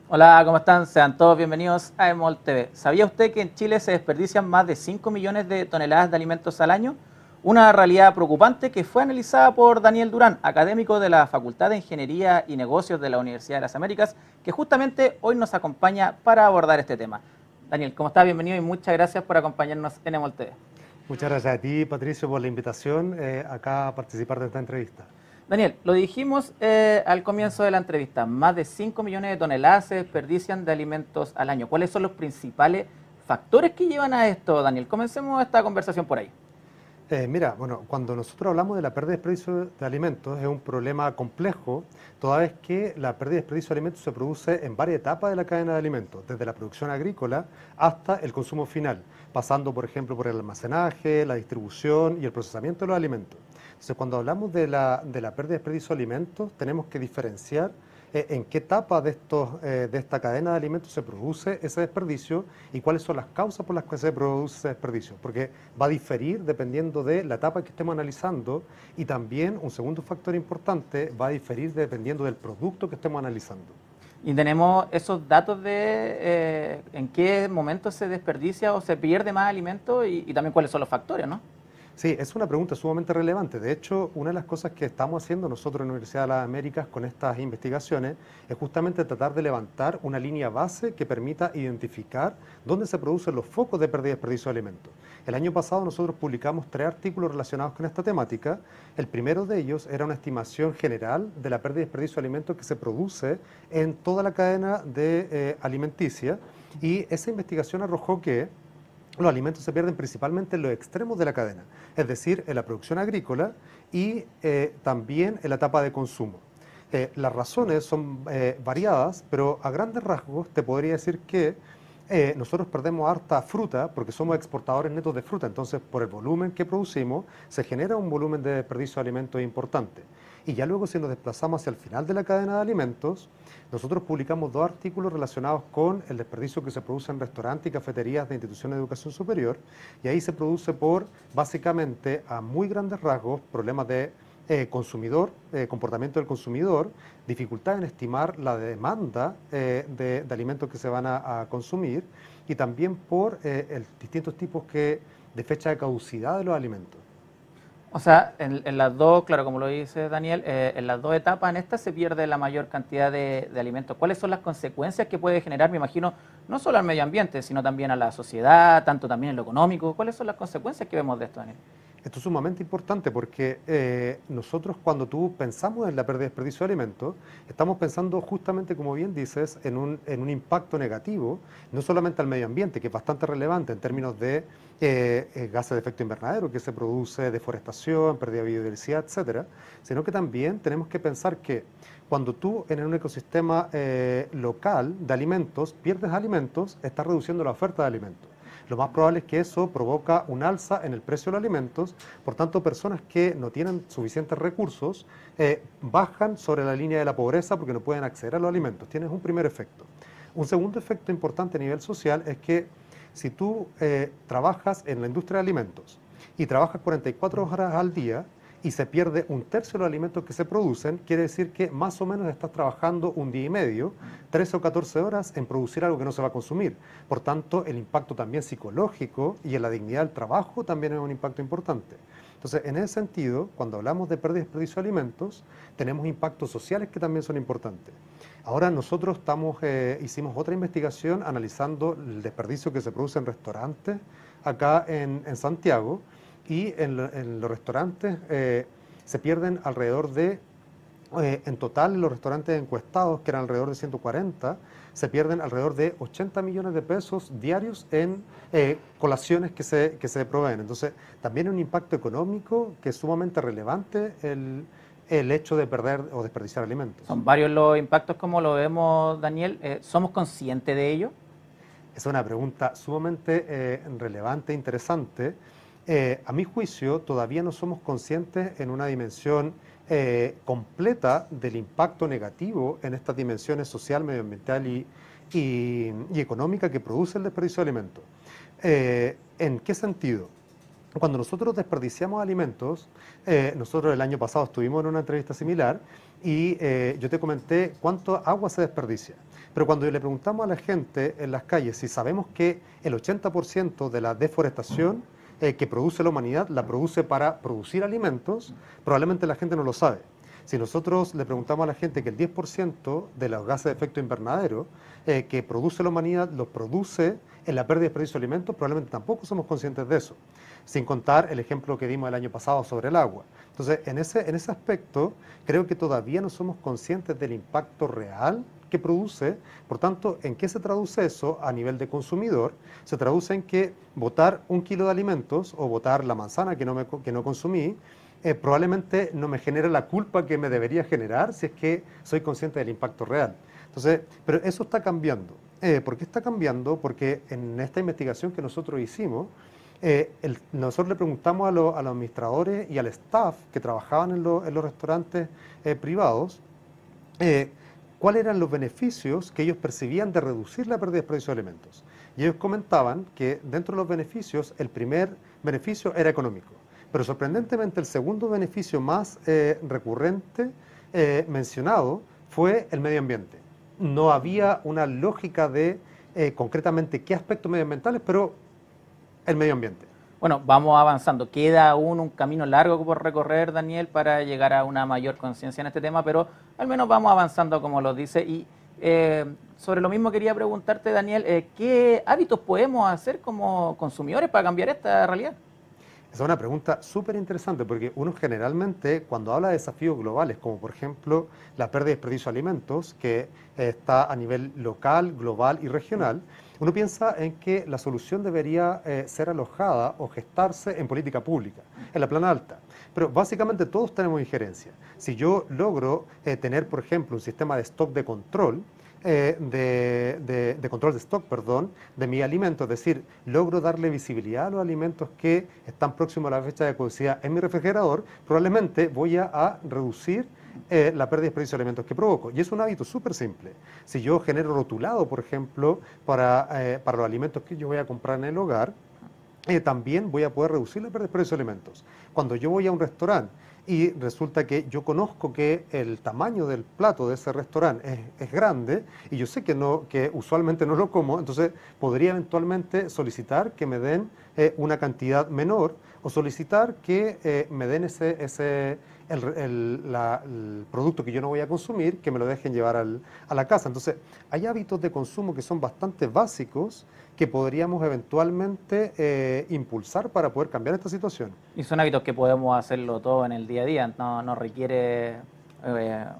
Hola, ¿cómo están? Sean todos bienvenidos a EMOL TV. ¿Sabía usted que en Chile se desperdician más de 5 millones de toneladas de alimentos al año? Una realidad preocupante que fue analizada por Daniel Durán, académico de la Facultad de Ingeniería y Negocios de la Universidad de las Américas, que justamente hoy nos acompaña para abordar este tema. Daniel, ¿cómo está? Bienvenido y muchas gracias por acompañarnos en EMOL TV. Muchas gracias a ti, Patricio, por la invitación acá a participar de esta entrevista. Daniel, lo dijimos al comienzo de la entrevista, más de 5 millones de toneladas se desperdician de alimentos al año. ¿Cuáles son los principales factores que llevan a esto, Daniel? Comencemos esta conversación por ahí. Mira, bueno, cuando nosotros hablamos de la pérdida y desperdicio de alimentos es un problema complejo, toda vez que la pérdida y desperdicio de alimentos se produce en varias etapas de la cadena de alimentos, desde la producción agrícola hasta el consumo final, pasando, por ejemplo, por el almacenaje, la distribución y el procesamiento de los alimentos. Entonces, cuando hablamos de la pérdida y desperdicio de alimentos, tenemos que diferenciar en qué etapa de esta cadena de alimentos se produce ese desperdicio y cuáles son las causas por las que se produce ese desperdicio, porque va a diferir dependiendo de la etapa que estemos analizando y también un segundo factor importante va a diferir dependiendo del producto que estemos analizando. Y tenemos esos datos de en qué momento se desperdicia o se pierde más alimento y también cuáles son los factores, ¿no? Sí, es una pregunta sumamente relevante. De hecho, una de las cosas que estamos haciendo nosotros en la Universidad de las Américas con estas investigaciones es justamente tratar de levantar una línea base que permita identificar dónde se producen los focos de pérdida y desperdicio de alimentos. El año pasado nosotros publicamos 3 artículos relacionados con esta temática. El primero de ellos era una estimación general de la pérdida y desperdicio de alimentos que se produce en toda la cadena de alimenticia y esa investigación arrojó que los alimentos se pierden principalmente en los extremos de la cadena, es decir, en la producción agrícola y también en la etapa de consumo. Las razones son variadas, pero a grandes rasgos te podría decir que nosotros perdemos harta fruta porque somos exportadores netos de fruta, entonces por el volumen que producimos se genera un volumen de desperdicio de alimentos importante. Y ya luego si nos desplazamos hacia el final de la cadena de alimentos, nosotros publicamos 2 artículos relacionados con el desperdicio que se produce en restaurantes y cafeterías de instituciones de educación superior, y ahí se produce por, básicamente, a muy grandes rasgos, problemas de consumidor, comportamiento del consumidor, dificultad en estimar la demanda de alimentos que se van a consumir, y también por distintos tipos de fecha de caducidad de los alimentos. O sea, en las dos, claro, como lo dice Daniel, en las dos etapas, en esta se pierde la mayor cantidad de alimentos. ¿Cuáles son las consecuencias que puede generar, me imagino, no solo al medio ambiente, sino también a la sociedad, tanto también en lo económico? ¿Cuáles son las consecuencias que vemos de esto, Daniel? Esto es sumamente importante porque nosotros cuando tú pensamos en la pérdida de desperdicio de alimentos, estamos pensando justamente, como bien dices, en un impacto negativo, no solamente al medio ambiente, que es bastante relevante en términos de gases de efecto invernadero que se produce, deforestación, pérdida de biodiversidad, etcétera, sino que también tenemos que pensar que cuando tú en un ecosistema local de alimentos pierdes alimentos, estás reduciendo la oferta de alimentos. Lo más probable es que eso provoca un alza en el precio de los alimentos, por tanto personas que no tienen suficientes recursos bajan sobre la línea de la pobreza porque no pueden acceder a los alimentos. Tienes un primer efecto. Un segundo efecto importante a nivel social es que si tú trabajas en la industria de alimentos y trabajas 44 horas al día, y se pierde 1/3 de los alimentos que se producen, quiere decir que más o menos estás trabajando un día y medio, 13 o 14 horas en producir algo que no se va a consumir. Por tanto, el impacto también psicológico y en la dignidad del trabajo también es un impacto importante. Entonces, en ese sentido, cuando hablamos de pérdida y desperdicio de alimentos, tenemos impactos sociales que también son importantes. Ahora nosotros hicimos otra investigación analizando el desperdicio que se produce en restaurantes acá en Santiago, y en los restaurantes se pierden alrededor de, en total en los restaurantes encuestados, que eran alrededor de 140, se pierden alrededor de 80 millones de pesos diarios en colaciones que se proveen. Entonces, también un impacto económico que es sumamente relevante el hecho de perder o desperdiciar alimentos. Son varios los impactos como lo vemos, Daniel. ¿Somos conscientes de ello? Es una pregunta sumamente relevante e interesante. A mi juicio, todavía no somos conscientes en una dimensión completa del impacto negativo en estas dimensiones social, medioambiental y económica que produce el desperdicio de alimentos. ¿En qué sentido? Cuando nosotros desperdiciamos alimentos, nosotros el año pasado estuvimos en una entrevista similar y yo te comenté cuánto agua se desperdicia. Pero cuando le preguntamos a la gente en las calles si sabemos que el 80% de la deforestación que produce la humanidad la produce para producir alimentos, probablemente la gente no lo sabe. Si nosotros le preguntamos a la gente que el 10% de los gases de efecto invernadero que produce la humanidad los produce en la pérdida y desperdicio de alimentos, probablemente tampoco somos conscientes de eso, sin contar el ejemplo que dimos el año pasado sobre el agua. Entonces, en ese aspecto, creo que todavía no somos conscientes del impacto real que produce. Por tanto, ¿en qué se traduce eso a nivel de consumidor? Se traduce en que botar 1 kilo de alimentos o botar la manzana que no consumí, probablemente no me genera la culpa que me debería generar si es que soy consciente del impacto real. Entonces, pero eso está cambiando. ¿Por qué está cambiando? Porque en esta investigación que nosotros hicimos, nosotros le preguntamos a los administradores y al staff que trabajaban en los restaurantes privados cuáles eran los beneficios que ellos percibían de reducir la pérdida y desperdicio de alimentos. Y ellos comentaban que dentro de los beneficios, el primer beneficio era económico. Pero sorprendentemente el segundo beneficio más recurrente mencionado fue el medio ambiente. No había una lógica de concretamente qué aspectos medioambientales, pero el medio ambiente. Bueno, vamos avanzando. Queda aún un camino largo por recorrer, Daniel, para llegar a una mayor conciencia en este tema, pero al menos vamos avanzando, como lo dice. Y sobre lo mismo quería preguntarte, Daniel, ¿qué hábitos podemos hacer como consumidores para cambiar esta realidad? Esa es una pregunta súper interesante porque uno generalmente cuando habla de desafíos globales, como por ejemplo la pérdida y desperdicio de alimentos, que está a nivel local, global y regional, uno piensa en que la solución debería ser alojada o gestarse en política pública, en la plana alta. Pero básicamente todos tenemos injerencia. Si yo logro tener, por ejemplo, un sistema de stock de control, control de stock, perdón, de mi alimento, es decir, logro darle visibilidad a los alimentos que están próximos a la fecha de caducidad en mi refrigerador, probablemente voy a reducir la pérdida y desperdicio de alimentos que provoco. Y es un hábito súper simple. Si yo genero rotulado, por ejemplo, para los alimentos que yo voy a comprar en el hogar, también voy a poder reducir la pérdida y desperdicio de alimentos. Cuando yo voy a un restaurante y resulta que yo conozco que el tamaño del plato de ese restaurante es grande y yo sé que usualmente no lo como, entonces podría eventualmente solicitar que me den una cantidad menor o solicitar que me den el producto que yo no voy a consumir, que me lo dejen llevar a la casa. Entonces, hay hábitos de consumo que son bastante básicos que podríamos eventualmente impulsar para poder cambiar esta situación. Y son hábitos que podemos hacerlo todo en el día a día, no requiere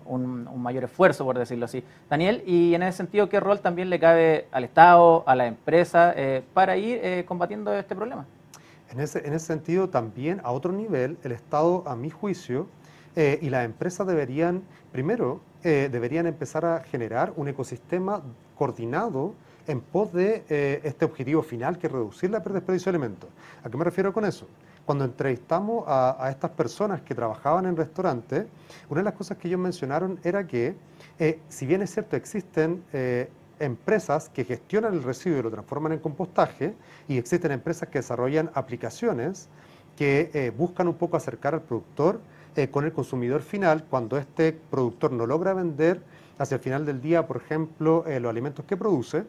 un mayor esfuerzo, por decirlo así. Daniel, y en ese sentido, ¿qué rol también le cabe al Estado, a la empresa, para ir combatiendo este problema? En ese sentido, también a otro nivel, el Estado, a mi juicio, y las empresas primero, deberían empezar a generar un ecosistema coordinado en pos de este objetivo final, que es reducir la pérdida de desperdicio de alimentos. ¿A qué me refiero con eso? Cuando entrevistamos a estas personas que trabajaban en restaurantes, una de las cosas que ellos mencionaron era que, si bien es cierto, existen empresas que gestionan el residuo y lo transforman en compostaje, y existen empresas que desarrollan aplicaciones que buscan un poco acercar al productor con el consumidor final, cuando este productor no logra vender hacia el final del día, por ejemplo, los alimentos que produce.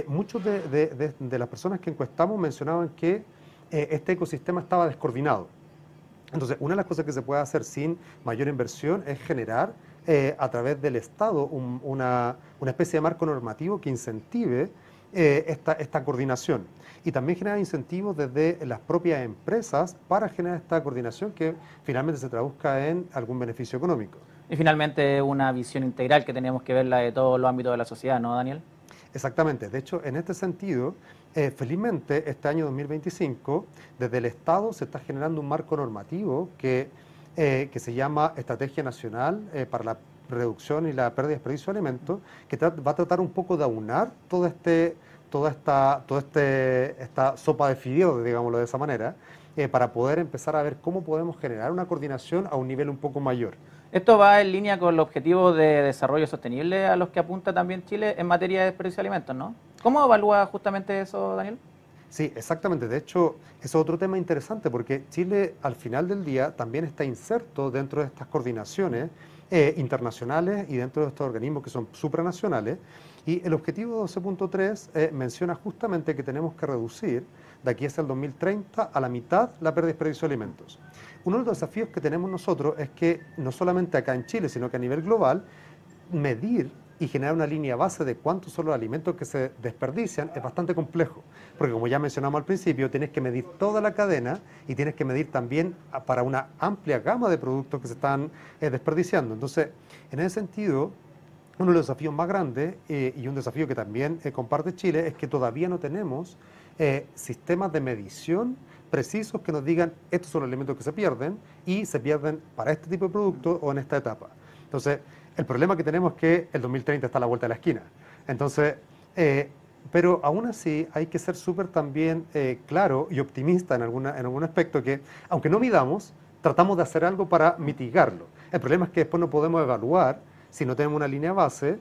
Muchos de las personas que encuestamos mencionaban que este ecosistema estaba descoordinado. Entonces, una de las cosas que se puede hacer sin mayor inversión es generar a través del Estado una especie de marco normativo que incentive esta coordinación. Y también generar incentivos desde las propias empresas para generar esta coordinación que finalmente se traduzca en algún beneficio económico. Y finalmente una visión integral que tenemos que verla de todos los ámbitos de la sociedad, ¿no, Daniel? Exactamente. De hecho, en este sentido, felizmente, este año 2025, desde el Estado se está generando un marco normativo que se llama Estrategia Nacional para la Reducción y la Pérdida y Desperdicio de Alimentos, que va a tratar un poco de aunar esta sopa de fideos, digámoslo de esa manera, para poder empezar a ver cómo podemos generar una coordinación a un nivel un poco mayor. Esto va en línea con los objetivos de desarrollo sostenible a los que apunta también Chile en materia de desperdicio de alimentos, ¿no? ¿Cómo evalúa justamente eso, Daniel? Sí, exactamente. De hecho, es otro tema interesante porque Chile al final del día también está inserto dentro de estas coordinaciones internacionales y dentro de estos organismos que son supranacionales. Y el objetivo 12.3 menciona justamente que tenemos que reducir de aquí hasta el 2030 a la mitad la pérdida y desperdicio de alimentos. Uno de los desafíos que tenemos nosotros es que no solamente acá en Chile, sino que a nivel global, medir y generar una línea base de cuántos son los alimentos que se desperdician es bastante complejo, porque como ya mencionamos al principio, tienes que medir toda la cadena y tienes que medir también para una amplia gama de productos que se están desperdiciando. Entonces, en ese sentido, uno de los desafíos más grandes y un desafío que también comparte Chile es que todavía no tenemos sistemas de medición precisos que nos digan estos son los alimentos que se pierden y se pierden para este tipo de productos o en esta etapa. Entonces, el problema que tenemos es que el 2030 está a la vuelta de la esquina. Entonces, pero aún así hay que ser súper también claro y optimista en algún aspecto que, aunque no midamos, tratamos de hacer algo para mitigarlo. El problema es que después no podemos evaluar, si no tenemos una línea base,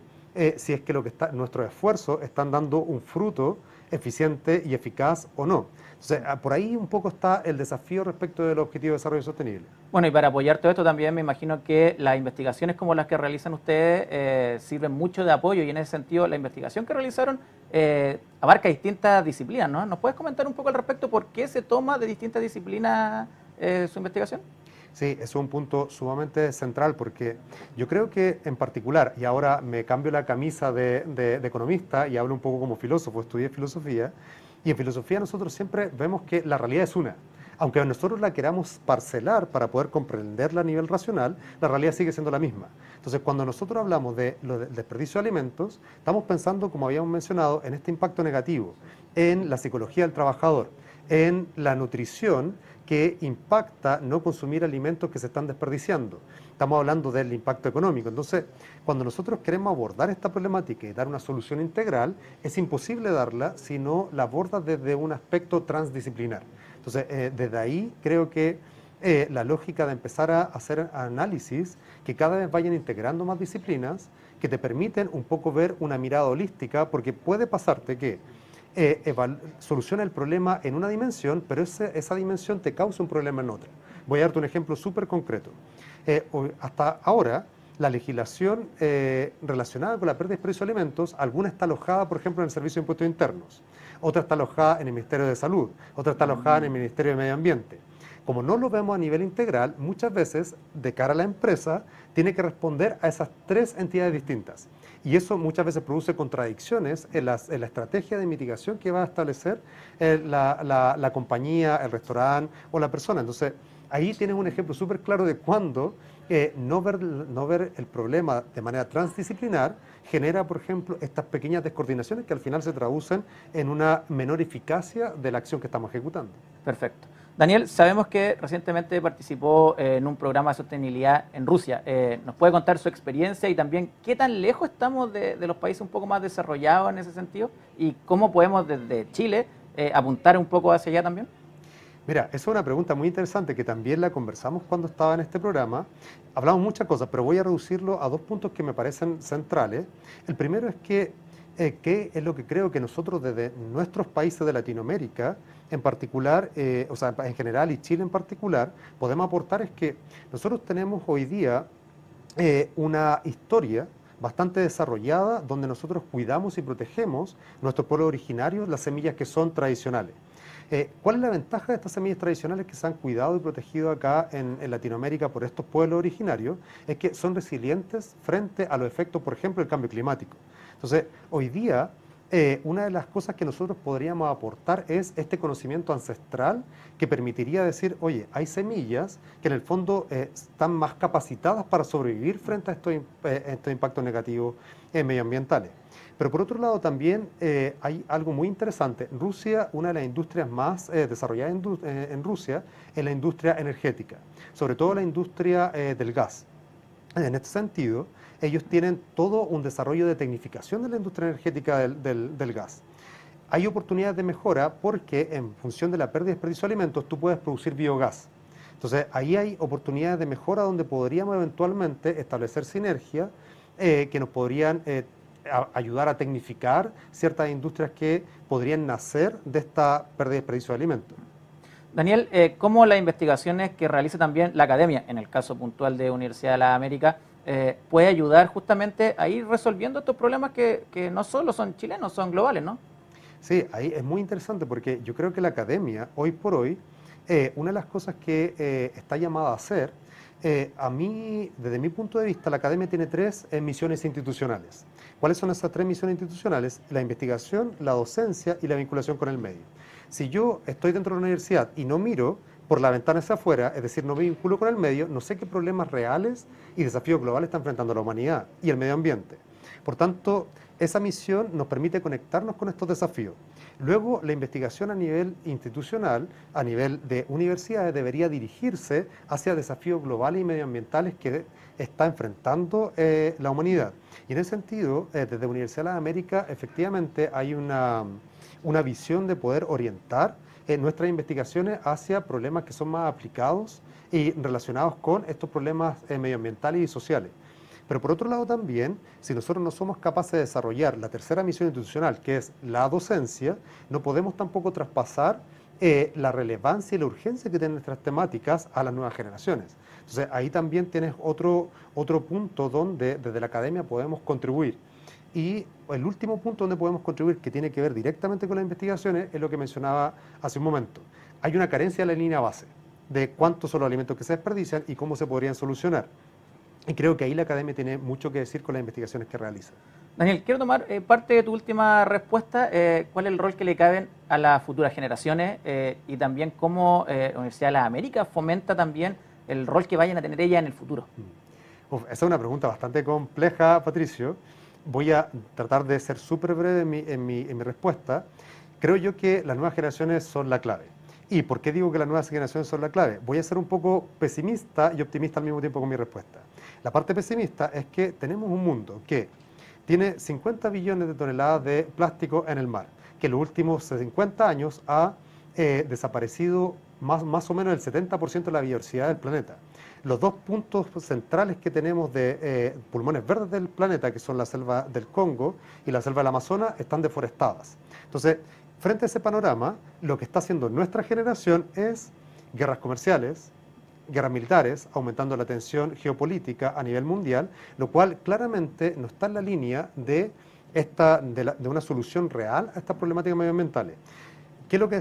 si es que nuestros esfuerzos están dando un fruto eficiente y eficaz o no. Entonces, por ahí un poco está el desafío respecto del Objetivo de Desarrollo Sostenible. Bueno, y para apoyar todo esto también me imagino que las investigaciones como las que realizan ustedes sirven mucho de apoyo y en ese sentido la investigación que realizaron abarca distintas disciplinas, ¿no? ¿Nos puedes comentar un poco al respecto por qué se toma de distintas disciplinas su investigación? Sí, eso es un punto sumamente central porque yo creo que en particular, y ahora me cambio la camisa de economista y hablo un poco como filósofo, estudié filosofía, y en filosofía nosotros siempre vemos que la realidad es una. Aunque nosotros la queramos parcelar para poder comprenderla a nivel racional, la realidad sigue siendo la misma. Entonces, cuando nosotros hablamos del desperdicio de alimentos, estamos pensando, como habíamos mencionado, en este impacto negativo, en la psicología del trabajador, en la nutrición que impacta no consumir alimentos que se están desperdiciando. Estamos hablando del impacto económico. Entonces, cuando nosotros queremos abordar esta problemática y dar una solución integral, es imposible darla si no la abordas desde un aspecto transdisciplinar. Entonces, desde ahí creo que la lógica de empezar a hacer análisis que cada vez vayan integrando más disciplinas que te permiten un poco ver una mirada holística, porque puede pasarte que soluciona el problema en una dimensión, pero esa dimensión te causa un problema en otra. Voy a darte un ejemplo súper concreto. Hasta ahora, la legislación relacionada con la pérdida y desperdicio de alimentos, alguna está alojada, por ejemplo, en el Servicio de Impuestos Internos, otra está alojada en el Ministerio de Salud, otra está alojada en el Ministerio de Medio Ambiente. Como no lo vemos a nivel integral, muchas veces, de cara a la empresa, tiene que responder a esas tres entidades distintas. Y eso muchas veces produce contradicciones en la estrategia de mitigación que va a establecer la compañía, el restaurante o la persona. Entonces, ahí tienes un ejemplo súper claro de cuando no ver el problema de manera transdisciplinar genera, por ejemplo, estas pequeñas descoordinaciones que al final se traducen en una menor eficacia de la acción que estamos ejecutando. Perfecto. Daniel, sabemos que recientemente participó en un programa de sostenibilidad en Rusia. ¿Nos puede contar su experiencia y también qué tan lejos estamos de los países un poco más desarrollados en ese sentido? ¿Y cómo podemos desde Chile apuntar un poco hacia allá también? Mira, esa es una pregunta muy interesante que también la conversamos cuando estaba en este programa. Hablamos muchas cosas, pero voy a reducirlo a dos puntos que me parecen centrales. El primero es que qué es lo que creo que nosotros desde nuestros países de Latinoamérica, en particular, o sea, en general y Chile en particular, podemos aportar es que nosotros tenemos hoy día una historia bastante desarrollada donde nosotros cuidamos y protegemos nuestros pueblos originarios, las semillas que son tradicionales. ¿Cuál es la ventaja de estas semillas tradicionales que se han cuidado y protegido acá en Latinoamérica por estos pueblos originarios? Es que son resilientes frente a los efectos, por ejemplo, del cambio climático. Entonces, hoy día, una de las cosas que nosotros podríamos aportar es este conocimiento ancestral que permitiría decir, oye, hay semillas que en el fondo están más capacitadas para sobrevivir frente a estos impactos negativos medioambientales. Pero por otro lado también hay algo muy interesante. Rusia, una de las industrias más desarrolladas en Rusia es la industria energética, sobre todo la industria del gas. En este sentido, ellos tienen todo un desarrollo de tecnificación de la industria energética del gas. Hay oportunidades de mejora porque en función de la pérdida y desperdicio de alimentos tú puedes producir biogás. Entonces ahí hay oportunidades de mejora donde podríamos eventualmente establecer sinergias que nos podrían ayudar a tecnificar ciertas industrias que podrían nacer de esta pérdida y desperdicio de alimentos. Daniel, ¿cómo las investigaciones que realiza también la academia, en el caso puntual de Universidad de las Américas, puede ayudar justamente a ir resolviendo estos problemas que no solo son chilenos, son globales, ¿no? Sí, ahí es muy interesante porque yo creo que la academia, hoy por hoy, una de las cosas que está llamada a hacer, a mí, desde mi punto de vista, la academia tiene tres misiones institucionales. ¿Cuáles son esas tres misiones institucionales? La investigación, la docencia y la vinculación con el medio. Si yo estoy dentro de la universidad y no miro por la ventana hacia afuera, es decir, no me vinculo con el medio, no sé qué problemas reales y desafíos globales está enfrentando la humanidad y el medio ambiente. Por tanto, esa misión nos permite conectarnos con estos desafíos. Luego, la investigación a nivel institucional, a nivel de universidades, debería dirigirse hacia desafíos globales y medioambientales que está enfrentando la humanidad. Y en ese sentido, desde la Universidad de las Américas, efectivamente hay una visión de poder orientar nuestras investigaciones hacia problemas que son más aplicados y relacionados con estos problemas medioambientales y sociales. Pero por otro lado también, si nosotros no somos capaces de desarrollar la tercera misión institucional, que es la docencia, no podemos tampoco traspasar la relevancia y la urgencia que tienen nuestras temáticas a las nuevas generaciones. Entonces ahí también tienes otro punto donde desde la academia podemos contribuir. Y el último punto donde podemos contribuir, que tiene que ver directamente con las investigaciones, es lo que mencionaba hace un momento. Hay una carencia en la línea base de cuántos son los alimentos que se desperdician y cómo se podrían solucionar. Y creo que ahí la academia tiene mucho que decir con las investigaciones que realiza. Daniel, quiero tomar parte de tu última respuesta. ¿Cuál es el rol que le caben a las futuras generaciones y también cómo la Universidad de las Américas fomenta también el rol que vayan a tener ellas en el futuro? Esa es una pregunta bastante compleja, Patricio. Voy a tratar de ser súper breve en mi respuesta. Creo yo que las nuevas generaciones son la clave. ¿Y por qué digo que las nuevas generaciones son la clave? Voy a ser un poco pesimista y optimista al mismo tiempo con mi respuesta. La parte pesimista es que tenemos un mundo que tiene 50 billones de toneladas de plástico en el mar, que en los últimos 50 años ha desaparecido más o menos el 70% de la biodiversidad del planeta. Los dos puntos centrales que tenemos de pulmones verdes del planeta, que son la selva del Congo y la selva del Amazonas, están deforestadas. Entonces, frente a ese panorama, lo que está haciendo nuestra generación es guerras comerciales, guerras militares, aumentando la tensión geopolítica a nivel mundial, lo cual claramente no está en la línea de una solución real a estas problemáticas medioambientales. ¿Qué es lo que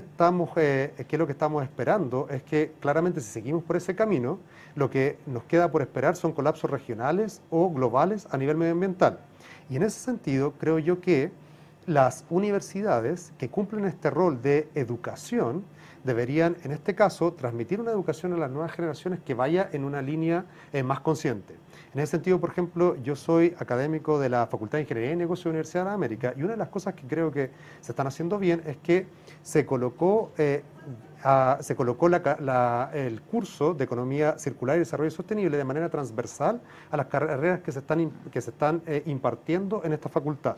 estamos esperando? Es que claramente si seguimos por ese camino, lo que nos queda por esperar son colapsos regionales o globales a nivel medioambiental. Y en ese sentido, creo yo que las universidades que cumplen este rol de educación deberían, en este caso, transmitir una educación a las nuevas generaciones que vaya en una línea más consciente. En ese sentido, por ejemplo, yo soy académico de la Facultad de Ingeniería y Negocios de la Universidad de la América y una de las cosas que creo que se están haciendo bien es que se colocó el curso de Economía Circular y Desarrollo Sostenible de manera transversal a las carreras que se están impartiendo en esta facultad.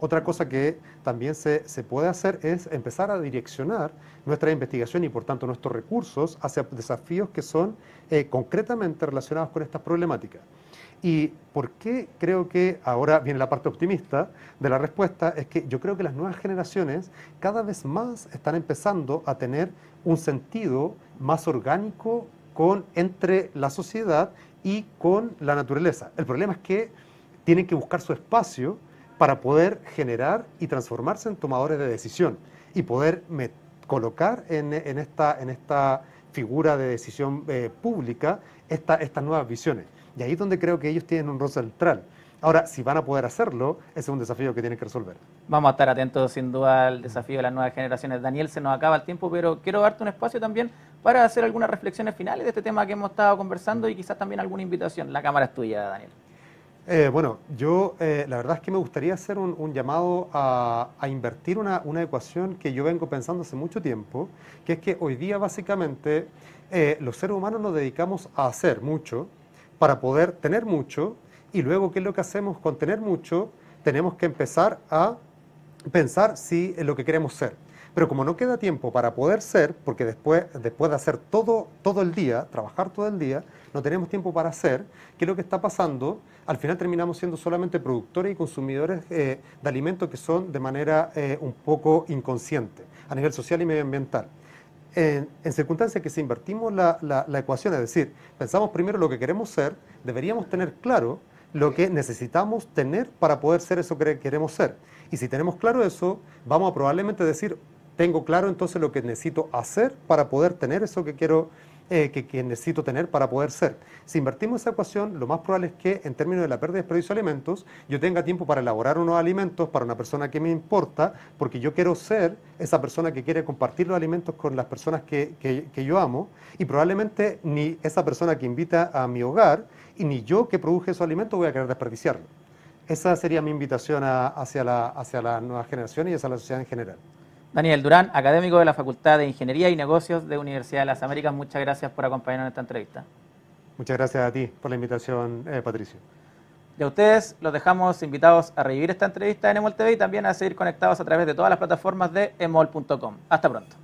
Otra cosa que también se puede hacer es empezar a direccionar nuestra investigación y por tanto nuestros recursos hacia desafíos que son concretamente relacionados con estas problemáticas. ¿Y por qué creo que ahora viene la parte optimista de la respuesta? Es que yo creo que las nuevas generaciones cada vez más están empezando a tener un sentido más orgánico entre la sociedad y con la naturaleza. El problema es que tienen que buscar su espacio para poder generar y transformarse en tomadores de decisión y poder colocar en esta figura de decisión pública estas nuevas visiones. Y ahí es donde creo que ellos tienen un rol central. Ahora, si van a poder hacerlo, ese es un desafío que tienen que resolver. Vamos a estar atentos sin duda al desafío de las nuevas generaciones. Daniel, se nos acaba el tiempo, pero quiero darte un espacio también para hacer algunas reflexiones finales de este tema que hemos estado conversando y quizás también alguna invitación. La cámara es tuya, Daniel. Bueno, yo la verdad es que me gustaría hacer un llamado a invertir una ecuación que yo vengo pensando hace mucho tiempo, que es que hoy día básicamente los seres humanos nos dedicamos a hacer mucho para poder tener mucho y luego ¿qué es lo que hacemos con tener mucho? Tenemos que empezar a pensar si es lo que queremos ser. Pero como no queda tiempo para poder ser, porque después de hacer todo el día, trabajar todo el día, no tenemos tiempo para hacer, ¿qué es lo que está pasando? Al final terminamos siendo solamente productores y consumidores de alimentos que son de manera un poco inconsciente, a nivel social y medioambiental. en circunstancias que si invertimos la ecuación, es decir, pensamos primero lo que queremos ser, deberíamos tener claro lo que necesitamos tener para poder ser eso que queremos ser. Y si tenemos claro eso, vamos a probablemente decir, tengo claro entonces lo que necesito hacer para poder tener eso que quiero, que necesito tener para poder ser. Si invertimos esa ecuación, lo más probable es que en términos de la pérdida y desperdicio de alimentos, yo tenga tiempo para elaborar unos alimentos para una persona que me importa, porque yo quiero ser esa persona que quiere compartir los alimentos con las personas que yo amo, y probablemente ni esa persona que invita a mi hogar, y ni yo que produje esos alimentos voy a querer desperdiciarlo. Esa sería mi invitación hacia la nueva generación y hacia la sociedad en general. Daniel Durán, académico de la Facultad de Ingeniería y Negocios de Universidad de las Américas, muchas gracias por acompañarnos en esta entrevista. Muchas gracias a ti por la invitación, Patricio. Y a ustedes los dejamos invitados a revivir esta entrevista en EMOL TV y también a seguir conectados a través de todas las plataformas de emol.com. Hasta pronto.